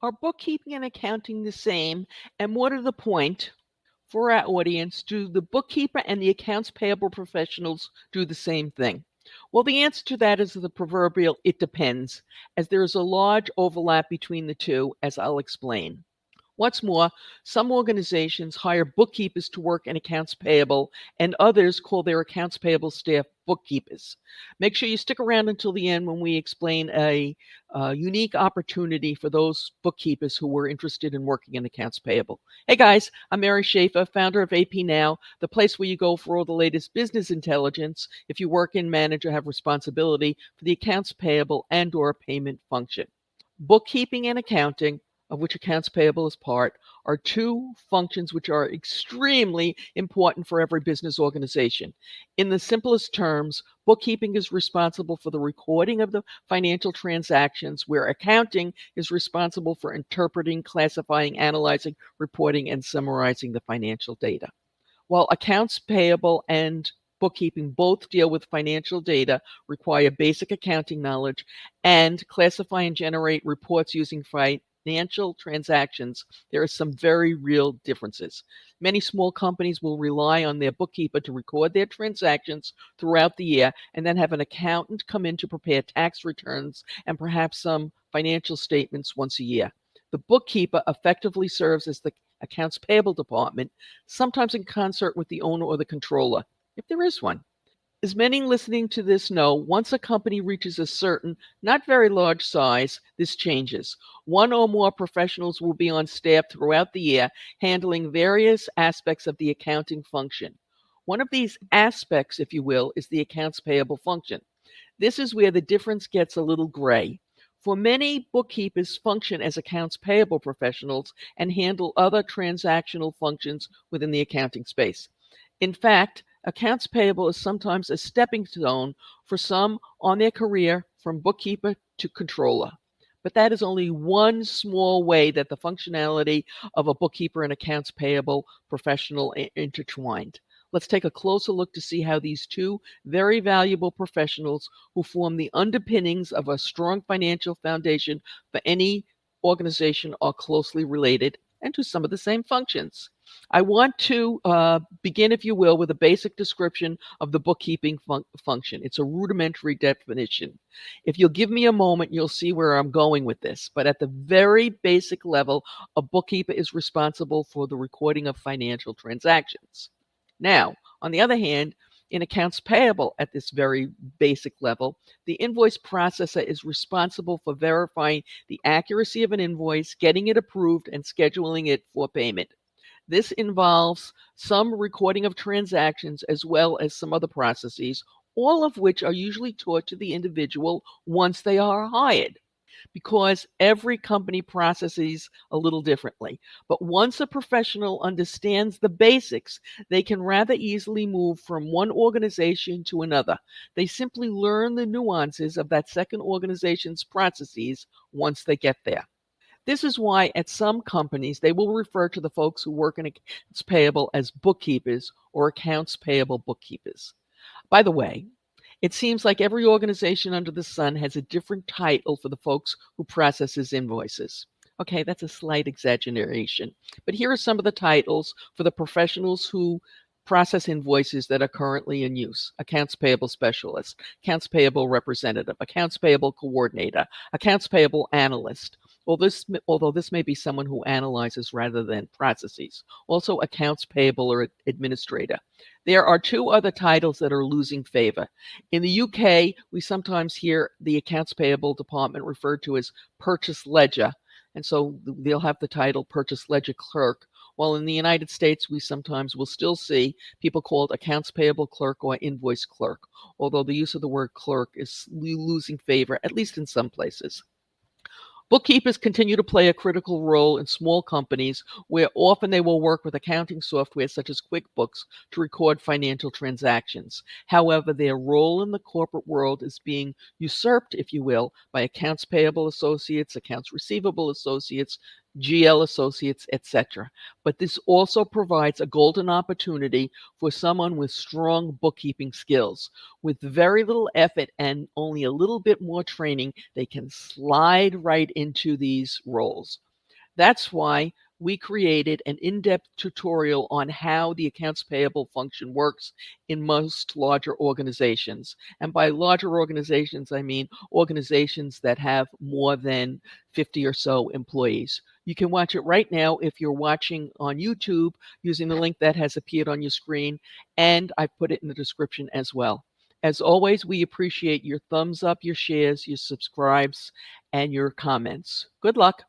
Are bookkeeping and accounting the same? And more to the point, for our audience, do the bookkeeper and the accounts payable professionals do the same thing? Well, the answer to that is the proverbial it depends, as there is a large overlap between the two, as I'll explain. What's more, some organizations hire bookkeepers to work in accounts payable, and others call their accounts payable staff bookkeepers. Make sure you stick around until the end when we explain a unique opportunity for those bookkeepers who were interested in working in accounts payable. Hey guys, I'm Mary Schaefer, founder of AP Now, the place where you go for all the latest business intelligence if you work in, manage, or have responsibility for the accounts payable and/or payment function. Bookkeeping and accounting, of which accounts payable is part, are two functions which are extremely important for every business organization. In the simplest terms, bookkeeping is responsible for the recording of the financial transactions, where accounting is responsible for interpreting, classifying, analyzing, reporting, and summarizing the financial data. While accounts payable and bookkeeping both deal with financial data, require basic accounting knowledge, and classify and generate reports using financial transactions, there are some very real differences. Many small companies will rely on their bookkeeper to record their transactions throughout the year and then have an accountant come in to prepare tax returns and perhaps some financial statements once a year. The bookkeeper effectively serves as the accounts payable department, sometimes in concert with the owner or the controller, if there is one. As many listening to this know, once a company reaches a certain, not very large size, this changes. One or more professionals will be on staff throughout the year, handling various aspects of the accounting function. One of these aspects, if you will, is the accounts payable function. This is where the difference gets a little gray. For many, bookkeepers function as accounts payable professionals and handle other transactional functions within the accounting space. In fact, accounts payable is sometimes a stepping stone for some on their career from bookkeeper to controller. But that is only one small way that the functionality of a bookkeeper and accounts payable professional intertwined. Let's take a closer look to see how these two very valuable professionals who form the underpinnings of a strong financial foundation for any organization are closely related and do some of the same functions. I want to begin, if you will, with a basic description of the bookkeeping function. It's a rudimentary definition. If you'll give me a moment, you'll see where I'm going with this. But at the very basic level, a bookkeeper is responsible for the recording of financial transactions. Now, on the other hand, in accounts payable at this very basic level, the invoice processor is responsible for verifying the accuracy of an invoice, getting it approved, and scheduling it for payment. This involves some recording of transactions as well as some other processes, all of which are usually taught to the individual once they are hired, because every company processes a little differently. But once a professional understands the basics, they can rather easily move from one organization to another. They simply learn the nuances of that second organization's processes once they get there. This is why at some companies they will refer to the folks who work in accounts payable as bookkeepers or accounts payable bookkeepers. By the way, it seems like every organization under the sun has a different title for the folks who processes invoices. Okay, that's a slight exaggeration. But here are some of the titles for the professionals who process invoices that are currently in use: accounts payable specialist, accounts payable representative, accounts payable coordinator, accounts payable analyst. Although this may be someone who analyzes rather than processes. Also, accounts payable or administrator. There are two other titles that are losing favor. In the UK, we sometimes hear the accounts payable department referred to as purchase ledger, and so they'll have the title purchase ledger clerk. While in the United States, we sometimes will still see people called accounts payable clerk or invoice clerk, although the use of the word clerk is losing favor, at least in some places. Bookkeepers continue to play a critical role in small companies where often they will work with accounting software such as QuickBooks to record financial transactions. However, their role in the corporate world is being usurped, if you will, by accounts payable associates, accounts receivable associates, GL associates, etc. But this also provides a golden opportunity for someone with strong bookkeeping skills. With very little effort and only a little bit more training, they can slide right into these roles. That's why we created an in-depth tutorial on how the accounts payable function works in most larger organizations. And by larger organizations, I mean organizations that have more than 50 or so employees. You can watch it right now if you're watching on YouTube using the link that has appeared on your screen, and I put it in the description as well. As always, we appreciate your thumbs up, your shares, your subscribes, and your comments. Good luck.